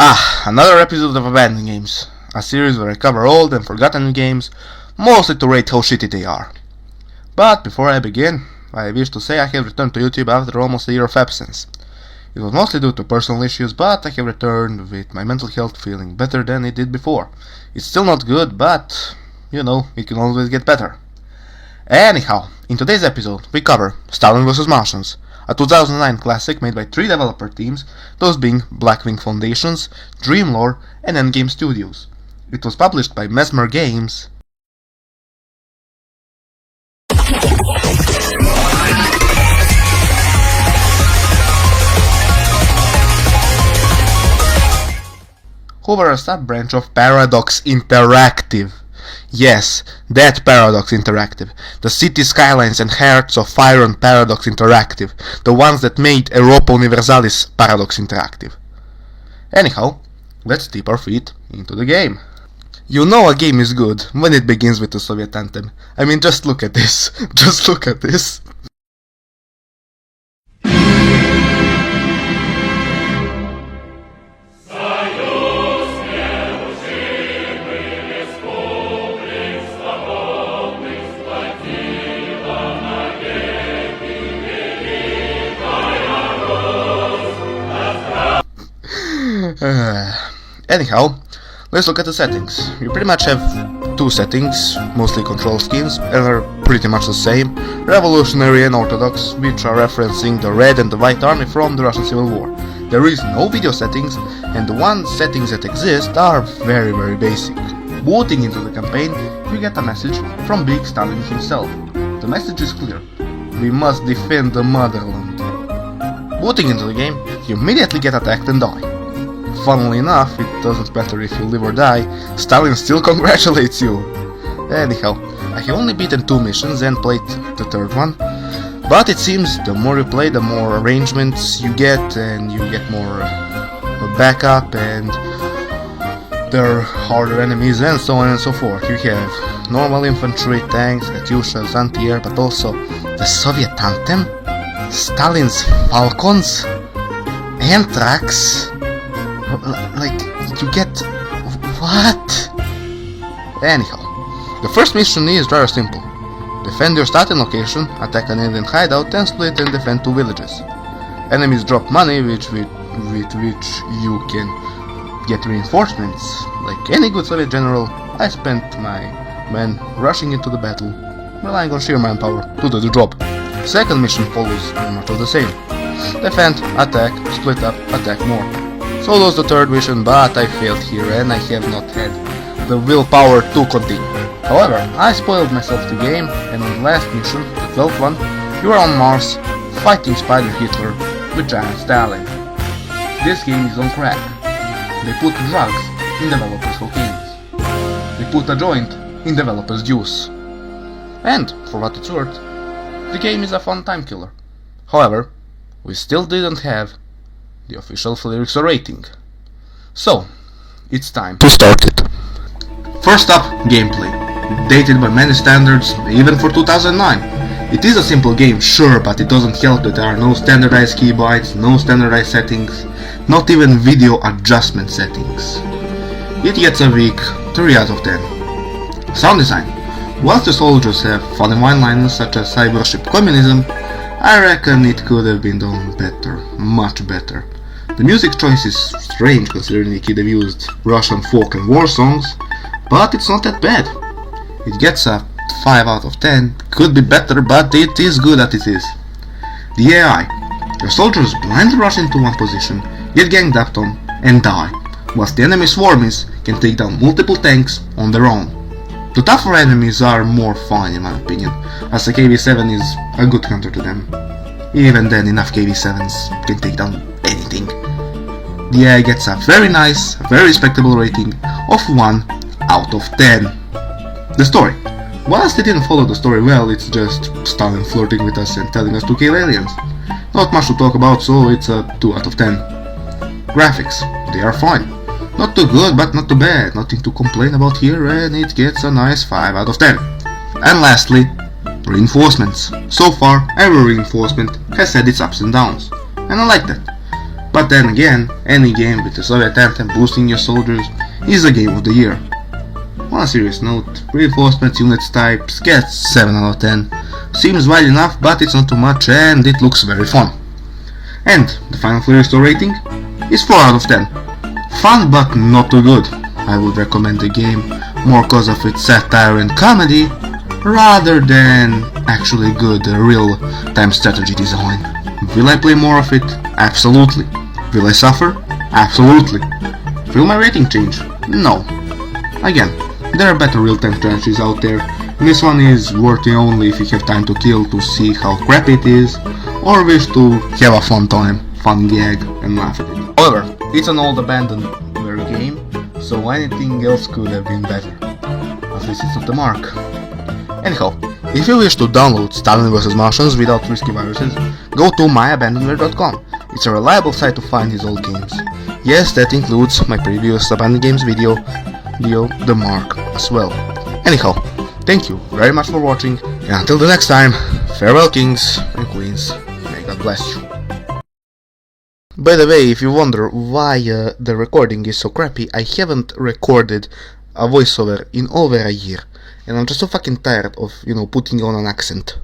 Another episode of Abandoned Games, a series where I cover old and forgotten games, mostly to rate how shitty they are. But before I begin, I wish to say I have returned to YouTube after almost a year of absence. It was mostly due to personal issues, but I have returned with my mental health feeling better than it did before. It's still not good, but, it can always get better. Anyhow, in today's episode, we cover Stalin vs. Martians, a 2009 classic made by 3 developer teams, those being Blackwing Foundations, Dreamlore, and Endgame Studios. It was published by Mesmer Games. Who were a sub-branch of Paradox Interactive. Yes, that Paradox Interactive. The City Skylines and Hearts of Iron Paradox Interactive. The ones that made Europa Universalis Paradox Interactive. Anyhow, let's dip our feet into the game. You know a game is good when it begins with the Soviet anthem. I mean, just look at this. Just look at this. Anyhow, let's look at the settings. You pretty much have 2 settings, mostly control schemes, and are pretty much the same, Revolutionary and Orthodox, which are referencing the Red and the White Army from the Russian Civil War. There is no video settings, and the one settings that exist are very basic. Booting into the campaign, you get a message from Big Stalin himself. The message is clear: we must defend the motherland. Booting into the game, you immediately get attacked and die. Funnily enough, it doesn't matter if you live or die, Stalin still congratulates you. Anyhow, I have only beaten 2 missions and played the 3rd one, but it seems the more you play, the more arrangements you get, and you get more backup, and there are harder enemies, and so on and so forth. You have normal infantry, tanks, Katyushas, anti-air, but also the Soviet anthem, Stalin's Falcons, Anthrax. Like, you get... what? Anyhow, the first mission is rather simple. Defend your starting location, attack an alien hideout, and split and defend 2 villages. Enemies drop money with which you can get reinforcements. Like any good Soviet general, I spent my men rushing into the battle, relying on sheer manpower to do the job. Second mission follows very much of the same. Defend, attack, split up, attack more. So was the 3rd mission, but I failed here and I have not had the willpower to continue. However, I spoiled myself the game, and on the last mission, the 12th one, you are on Mars, fighting Spider Hitler with Giant Stalin. This game is on crack. They put drugs in developers' cocaine. They put a joint in developers' juice. And, for what it's worth, the game is a fun time killer. However, we still didn't have the official lyrics or rating. So, it's time to start it. First up, gameplay. Dated by many standards, even for 2009. It is a simple game, sure, but it doesn't help that there are no standardized keybites, no standardized settings, not even video adjustment settings. It gets a weak 3 out of 10. Sound design. Whilst the soldiers have funny one-liners such as I worship communism, I reckon it could have been done better, much better. The music choice is strange considering they could have used Russian folk and war songs, but it's not that bad. It gets a 5 out of 10, could be better, but it is good as it is. The AI. Your soldiers blindly rush into one position, get ganged up on, and die, whilst the enemy swarmies can take down multiple tanks on their own. The tougher enemies are more fun in my opinion, as a KV-7 is a good counter to them. Even then, enough KV-7s can take down anything. The AI gets a very nice, very respectable rating of 1 out of 10. The story. Whilst they didn't follow the story well, it's just Stalin flirting with us and telling us to kill aliens. Not much to talk about, so it's a 2 out of 10. Graphics. They are fine. Not too good, but not too bad. Nothing to complain about here, and it gets a nice 5 out of 10. And lastly, reinforcements. So far, every reinforcement has had its ups and downs, and I like that. But then again, any game with the Soviet anthem boosting your soldiers is a game of the year. On a serious note, reinforcements units types gets 7 out of 10. Seems wide enough, but it's not too much and it looks very fun. And the final Fury Store rating is 4 out of 10. Fun but not too good. I would recommend the game more cause of its satire and comedy rather than actually good real-time strategy design. Will I play more of it? Absolutely. Will I suffer? Absolutely. Will my rating change? No. Again, there are better real-time strategies out there. This one is worthy only if you have time to kill to see how crappy it is, or wish to have a fun time, fun gag, and laugh at it. However, it's an old abandonware game, so anything else could have been better. At least it's not the mark. Anyhow, if you wish to download Stalin vs Martians without risky viruses, go to myabandonware.com. It's a reliable site to find his old games. Yes, that includes my previous abandoned games video, The Mark, as well. Anyhow, thank you very much for watching, and until the next time, farewell kings and queens, may God bless you. By the way, if you wonder why the recording is so crappy, I haven't recorded a voiceover in over a year, and I'm just so fucking tired of, putting on an accent.